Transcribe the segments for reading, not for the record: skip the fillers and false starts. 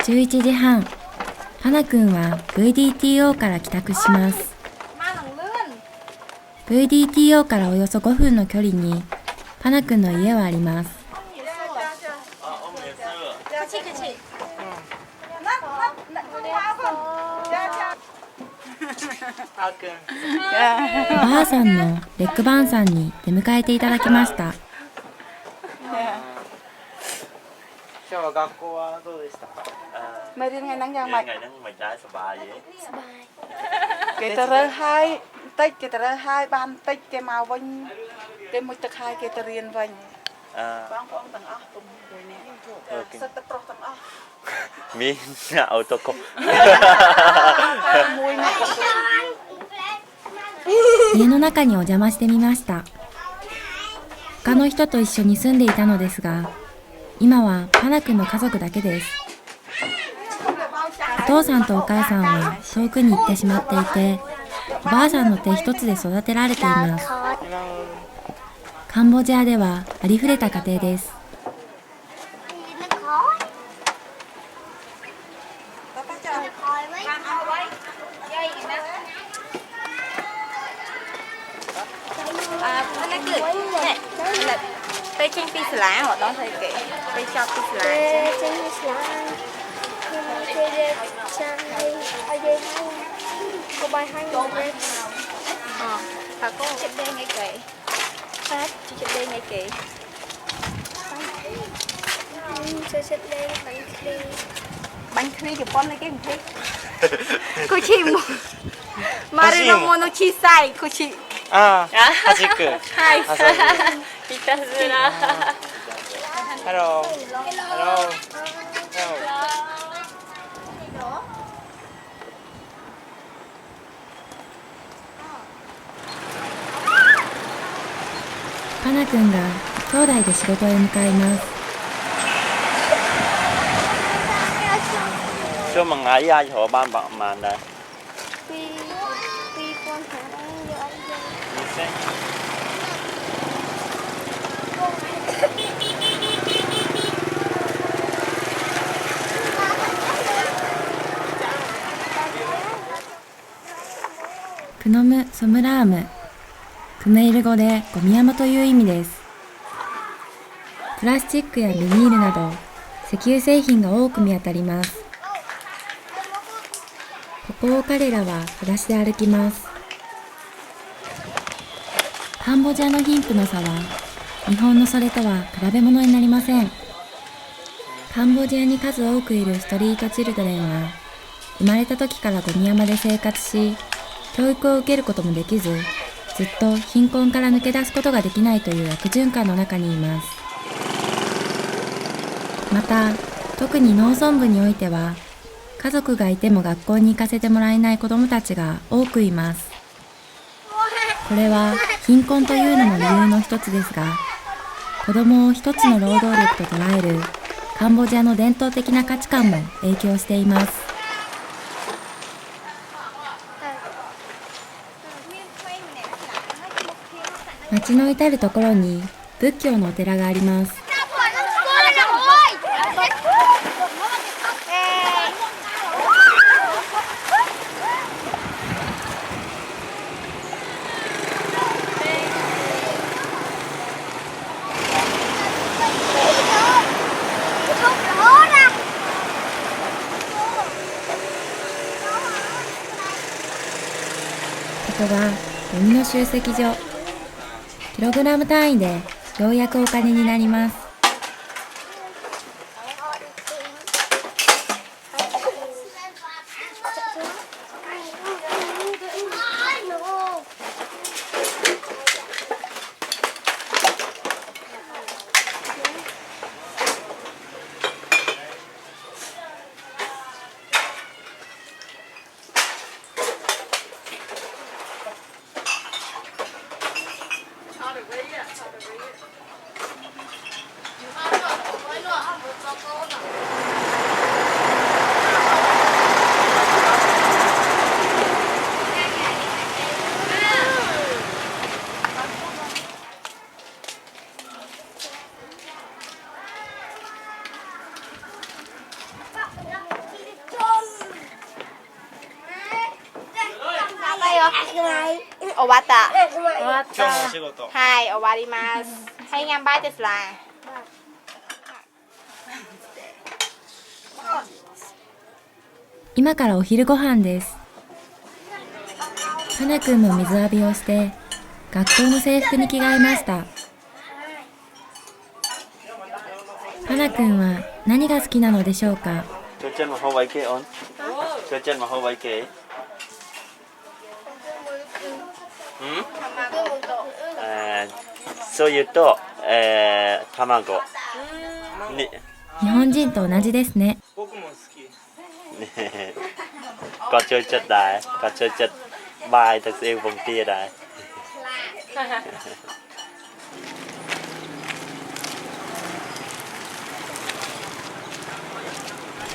11時半、花くんは VDTO から帰宅します。VDTO からおよそ5分の距離に花くんの家はあります。おばあさんのレックバーンさんに出迎えていただきました。今日は学校はどうでしたか？ไม่เรียนไงนั่งยังไม่ ไงนั่งไม่ได้สบายเยอะ គេទៅរើហើយតិចគេទៅរើហើយបានតិចគេមកវិញគេមួយទឹកហើយគេទៅរៀនវិញបងប្អូនទាំងអស់គុំមួយនេះសិតទៅប្រុសទាំងអស់ มีเอาตัวกบ មួយនេះ 家の中にお邪魔してみました。他の人と一緒に住んでいたのですが、今はパナくんの家族だけです。お父さんとお母さんは遠くに行ってしまっていて、おばあさんの手一つで育てられています。カンボジアではありふれた家庭です。ไปเช็งปีสลาเหรอต้องใส่เก๋ไปชอบปีสลาเช็งปีสลาคือเด็กช่างให้อายุให้ก็ไปให้หมดเลยvà có chụp đen ngay kì phát chụp đen ngay kì chụp đen bánh khuy chụp con lấy cái gì cô chị Marino chi sai cô chị 아직그 hai 이따스나 hello hello パナくんが兄弟で仕事へ向かいます。ช่วงมังงะยายหัวบ้านประมาณใดปีคนหาเยอะプノム・ソムラーム、クメイル語でゴミ山という意味です。プラスチックやビニールなど石油製品が多く見当たります。ここを彼らは裸足で歩きます。カンボジアの貧富の差は日本のそれとは比べ物になりません。カンボジアに数多くいるストリートチルドレンは生まれた時からゴミ山で生活し、教育を受けることもできず、ずっと貧困から抜け出すことができないという悪循環の中にいます。また、特に農村部においては、家族がいても学校に行かせてもらえない子どもたちが多くいます。これは貧困というのも理由の一つですが、子どもを一つの労働力と捉えるカンボジアの伝統的な価値観も影響しています。町の至るところに仏教のお寺があります。ここがゴミの集積所。キログラム単位でようやくお金になります。終わった今日のお仕事はい終わりますはい頑張ってすら今からお昼ご飯です。パナ君も水浴びをして学校の制服に着替えました。パナ君は何が好きなのでしょうか。そういうと、卵。日本人と同じですね。僕も好きcó chơi chất đài, có chơi chất bài thật sự vòng tia đài.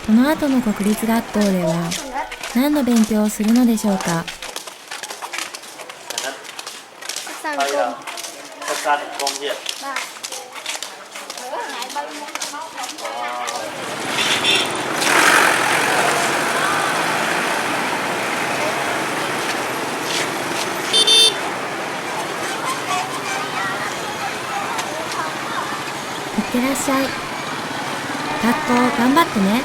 この後の国立学校では何の勉強をするのでしょうか。いってらっしゃい。学校頑張ってね。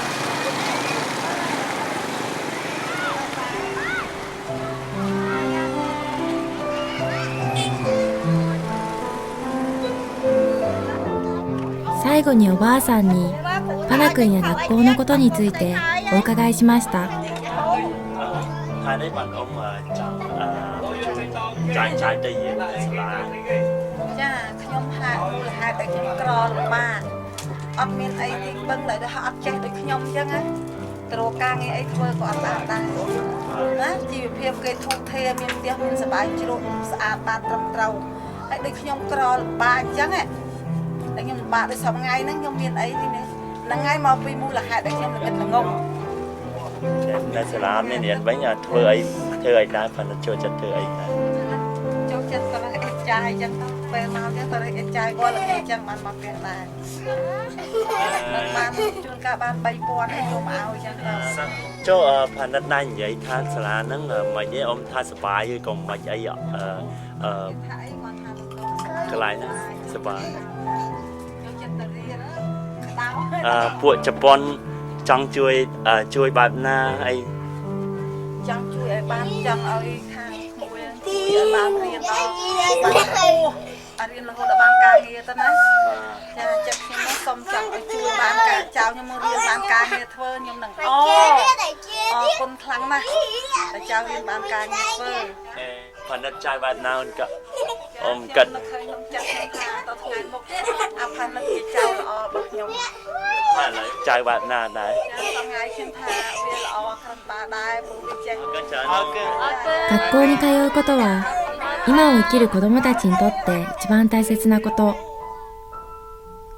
最後におばあさんにパナ君や学校のことについてお伺いしました。អត់មានអីទីបឹងដែលថាអត់ចេះដូចខ្ញុំអញ្ចឹងណាទៅរកការងារអីធ្វើក៏អត់បានដែរណាជីវភាពគេធូរធារមានផ្ទះមានសប្បាយជ្រោកស្អាតបានត្រឹមត្រូវហើយដូចខ្ញុំក្រលំបាកអញ្ចឹងតែខ្ញុំលំបាកដូចសប្ងៃហ្នឹងខ្ញុំមានអីទីនេះហ្នឹងហើយមកពីមូលហេតុដែលខ្ញុំល្ងិតល្ងងតែសាលាមានរៀនវិញធ្វើអីដែរប៉ុន្តែចូលចិត្តធ្វើអីដែរចូលចិត្តក៏អេតចាយអញ្ចឹងពេលមកទៀតក៏អេតចាយគាត់ល្ងិតអញ្ចឹងបានមកពេលដែរបានជួនកាលបាន 3000 ឲ្យយកមកឲ្យអញ្ចឹងចូលផានិតដែរនិយាយថាសាលាហ្នឹងមិនទេអ៊ំថាសុបាយឬក៏មិនអីកន្លែងហ្នឹងសុបាយពួកជប៉ុនចង់ជួយបែបណាអីចង់ជួយឲ្យបានចង់ឲ្យខាងមួយឲ្យបានរៀនដល់រៀនរហូតដល់បានការងារទៅណាចាចិត្តខ្ញុំសូមចង់ឲ្យជួយបានការចៅខ្ញុំមករៀនបានការងារធ្វើខ្ញុំនឹងអរគុណខ្លាំងណាស់តែចៅរៀនបានការងារធ្វើផានិតចាយបែបណាក៏អ៊ំគិតឃើញខ្ញុំចាក់ថាតថ្ងៃមុខអាផានិតជាចៅល្អរបស់ខ្ញុំហើយឥឡូវចាយបែបណាដែរថ្ងៃខ្ញុំថាវាល្អខំបាដែរព្រោះវាចេះ学校に通うことは今を生きる子どもたちにとって一番大切なこと。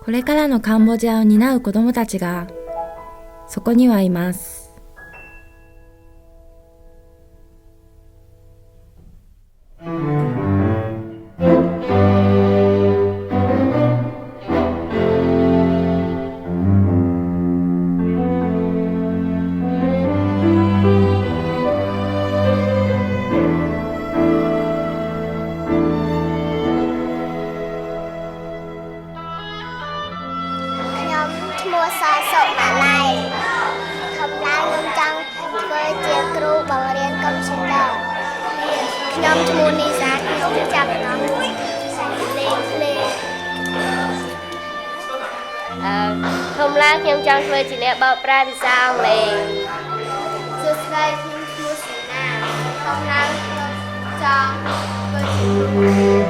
これからのカンボジアを担う子どもたちがそこにはいます。ខ្ញុំឈ្មោះនីសាខ្ញុំចាប់ដំណើរលេងធំឡើងខ្ញុំចង់ធ្វើជាអ្នកបកប្រែភាសាអង់គ្លេសសួស្តីខ្ញុំឈ្មោះសេណាធំឡើងខ្ញុំចង់ធ្វើជា